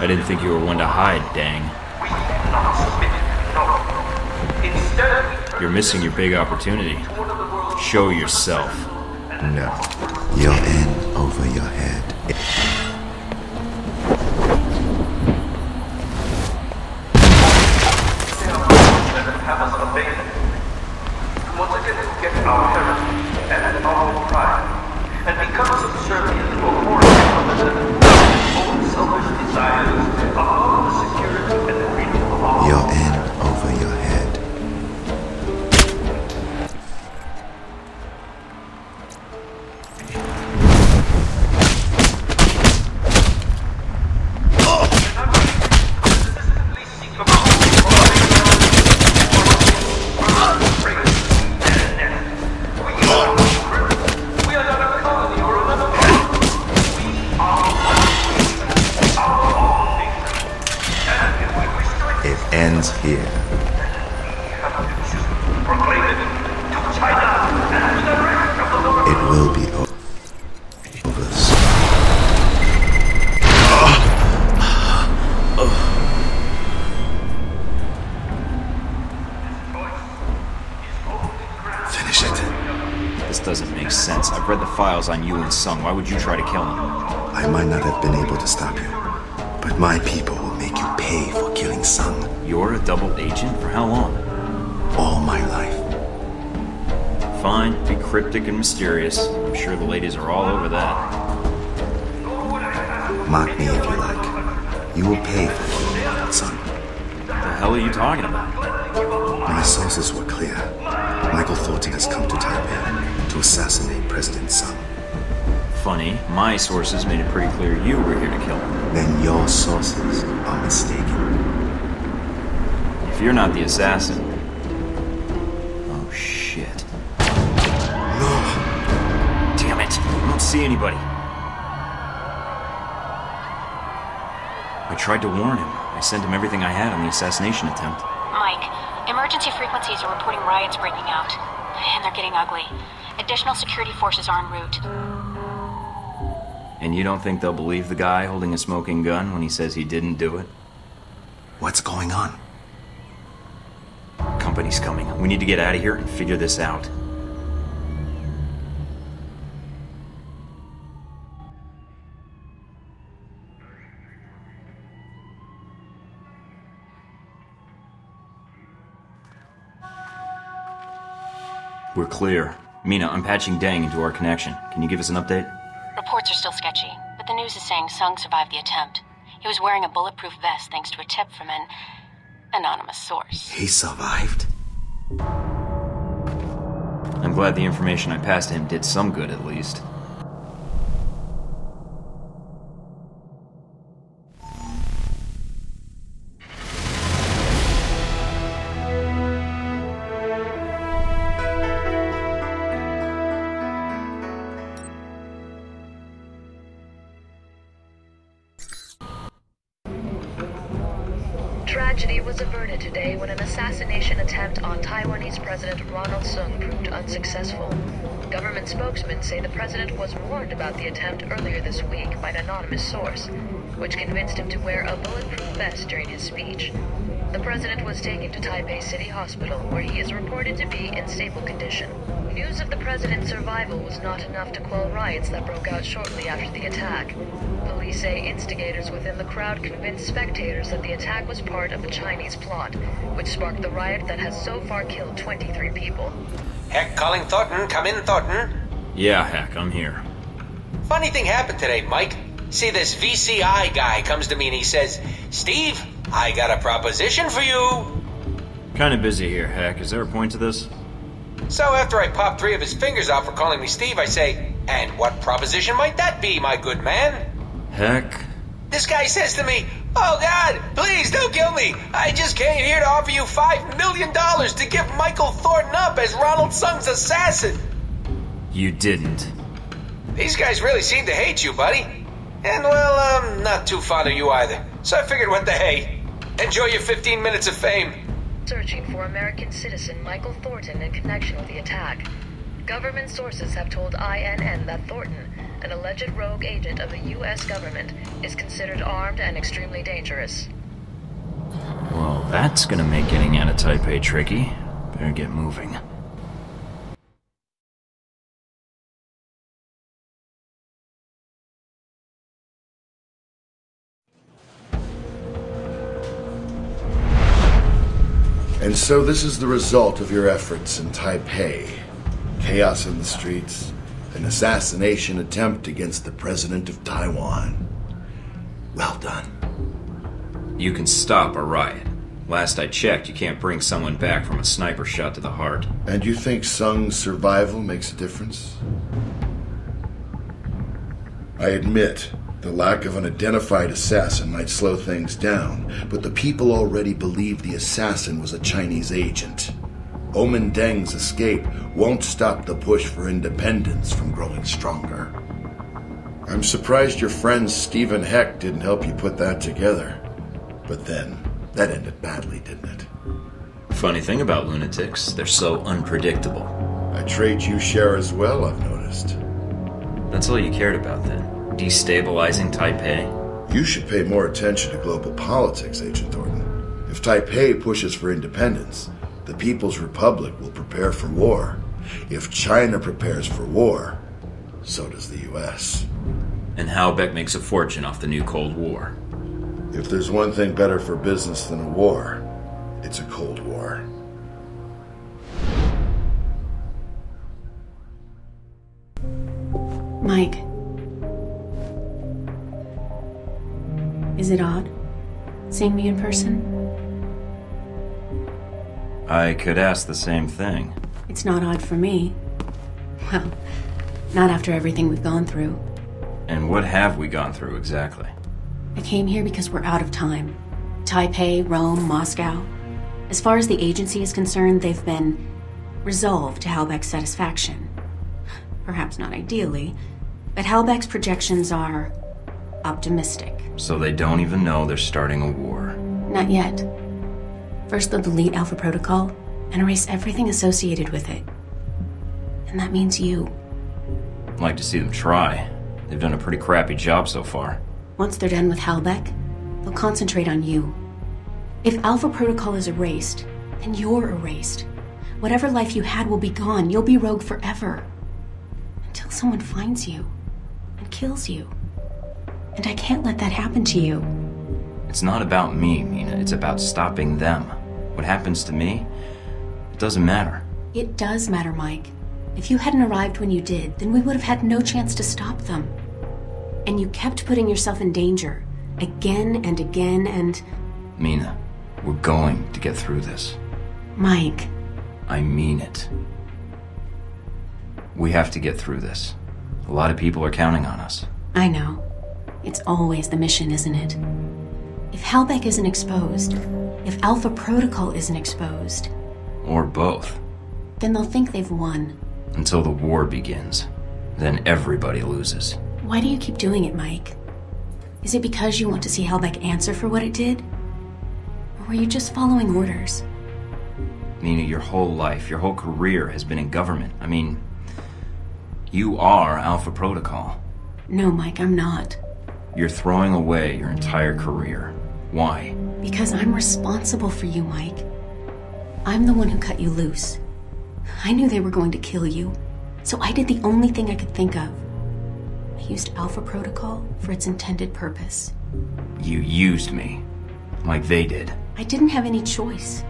I didn't think you were one to hide, dang. You're missing your big opportunity. Show yourself. No. You're in over your head. And become subservient to a horde of own selfish desires above the security and the freedom of all. You're in over your head. Ends here. It will be over. Finish it. This doesn't make sense. I've read the files on you and Sung. Why would you try to kill him? I might not have been able to stop you, but my people will make you pay for killing Sung. You're a double agent? For how long? All my life. Fine, be cryptic and mysterious. I'm sure the ladies are all over that. Mock me if you like. You will pay for killing Michael Sung. What the hell are you talking about? My sources were clear. Michael Thornton has come to Taipei to assassinate President Sung. Funny, my sources made it pretty clear you were here to kill him. Then your sources are mistaken. If you're not the assassin... Oh, shit. No! Damn it! I don't see anybody. I tried to warn him. I sent him everything I had on the assassination attempt. Mike, emergency frequencies are reporting riots breaking out. And they're getting ugly. Additional security forces are en route. And you don't think they'll believe the guy holding a smoking gun when he says he didn't do it? What's going on? Company's coming. We need to get out of here and figure this out. We're clear. Mina, I'm patching Dang into our connection. Can you give us an update? Reports are still sketchy, but the news is saying Sung survived the attempt. He was wearing a bulletproof vest thanks to a tip from an anonymous source. He survived? I'm glad the information I passed to him did some good, at least. Tragedy was averted today when an assassination attempt on Taiwanese President Ronald Sung proved unsuccessful. Government spokesmen say the president was warned about the attempt earlier this week by an anonymous source, which convinced him to wear a bulletproof vest during his speech. The president was taken to Taipei City Hospital, where he is reported to be in stable condition. News of the president's survival was not enough to quell riots that broke out shortly after the attack. Police say instigators within the crowd convinced spectators that the attack was part of a Chinese plot, which sparked the riot that has so far killed 23 people. Heck, calling Thornton. Come in, Thornton. Yeah, heck, I'm here. Funny thing happened today, Mike. See, this VCI guy comes to me and he says, "Steve, I got a proposition for you." Kinda busy here, heck. Is there a point to this? So after I pop 3 of his fingers out for calling me Steve, I say, "And what proposition might that be, my good man?" Heck. This guy says to me, "Oh God, please don't kill me. I just came here to offer you $5 million to give Michael Thornton up as Ronald Sung's assassin." You didn't. These guys really seem to hate you, buddy. And well, I'm not too fond of you either. So I figured, what the hey? Enjoy your 15 minutes of fame. Searching for American citizen Michael Thornton in connection with the attack. Government sources have told INN that Thornton, an alleged rogue agent of the U.S. government, is considered armed and extremely dangerous. Well, that's gonna make getting out of Taipei tricky. Better get moving. And so this is the result of your efforts in Taipei. Chaos in the streets, an assassination attempt against the president of Taiwan. Well done. You can stop a riot. Last I checked, you can't bring someone back from a sniper shot to the heart. And you think Sung's survival makes a difference? I admit, the lack of an identified assassin might slow things down, but the people already believe the assassin was a Chinese agent. Omen Deng's escape won't stop the push for independence from growing stronger. I'm surprised your friend Stephen Heck didn't help you put that together. But then, that ended badly, didn't it? Funny thing about lunatics, they're so unpredictable. A trait you share as well, I've noticed. That's all you cared about then? Destabilizing Taipei? You should pay more attention to global politics, Agent Thornton. If Taipei pushes for independence, the People's Republic will prepare for war. If China prepares for war, so does the U.S. And Halbeck makes a fortune off the new Cold War. If there's one thing better for business than a war, it's a Cold War. Mike. Is it odd, seeing me in person? I could ask the same thing. It's not odd for me. Well, not after everything we've gone through. And what have we gone through exactly? I came here because we're out of time. Taipei, Rome, Moscow. As far as the agency is concerned, they've been resolved to Halbeck's satisfaction. Perhaps not ideally, but Halbeck's projections are optimistic. So they don't even know they're starting a war. Not yet. First they'll delete Alpha Protocol and erase everything associated with it. And that means you. I'd like to see them try. They've done a pretty crappy job so far. Once they're done with Halbeck, they'll concentrate on you. If Alpha Protocol is erased, then you're erased. Whatever life you had will be gone. You'll be rogue forever. Until someone finds you and kills you. And I can't let that happen to you. It's not about me, Mina. It's about stopping them. What happens to me, it doesn't matter. It does matter, Mike. If you hadn't arrived when you did, then we would have had no chance to stop them. And you kept putting yourself in danger. Again and again and... Mina, we're going to get through this. Mike. I mean it. We have to get through this. A lot of people are counting on us. I know. It's always the mission, isn't it? If Halbeck isn't exposed, if Alpha Protocol isn't exposed... Or both. Then they'll think they've won. Until the war begins. Then everybody loses. Why do you keep doing it, Mike? Is it because you want to see Halbeck answer for what it did? Or were you just following orders? Mina, your whole life, your whole career has been in government. I mean, you are Alpha Protocol. No, Mike, I'm not. You're throwing away your entire career. Why? Because I'm responsible for you, Mike. I'm the one who cut you loose. I knew they were going to kill you, so I did the only thing I could think of. I used Alpha Protocol for its intended purpose. You used me. Like they did. I didn't have any choice.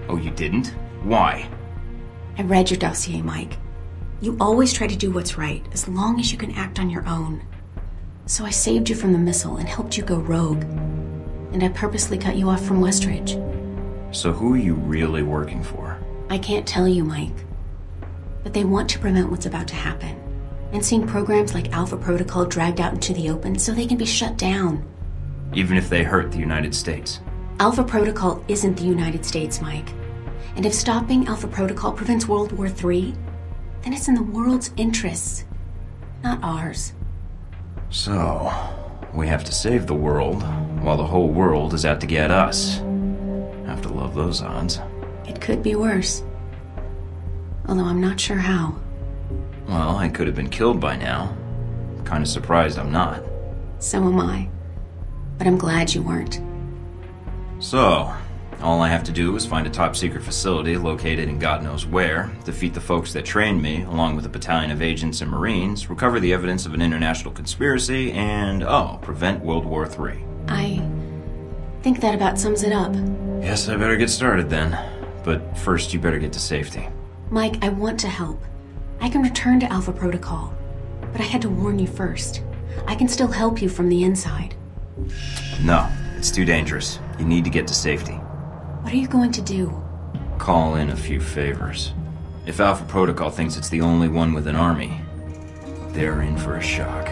Oh, you didn't? Why? I read your dossier, Mike. You always try to do what's right, as long as you can act on your own. So I saved you from the missile and helped you go rogue. And I purposely cut you off from Westridge. So who are you really working for? I can't tell you, Mike. But they want to prevent what's about to happen. And seeing programs like Alpha Protocol dragged out into the open so they can be shut down. Even if they hurt the United States? Alpha Protocol isn't the United States, Mike. And if stopping Alpha Protocol prevents World War III, then it's in the world's interests, not ours. So, we have to save the world, while the whole world is out to get us. Have to love those odds. It could be worse. Although I'm not sure how. Well, I could have been killed by now. kinda surprised I'm not. So am I. But I'm glad you weren't. So, all I have to do is find a top-secret facility located in God knows where, defeat the folks that trained me, along with a battalion of agents and Marines, recover the evidence of an international conspiracy, and, prevent World War III. I think that about sums it up. Guess I better get started then. But first, you better get to safety. Mike, I want to help. I can return to Alpha Protocol. But I had to warn you first. I can still help you from the inside. No, it's too dangerous. You need to get to safety. What are you going to do? Call in a few favors. If Alpha Protocol thinks it's the only one with an army, they're in for a shock.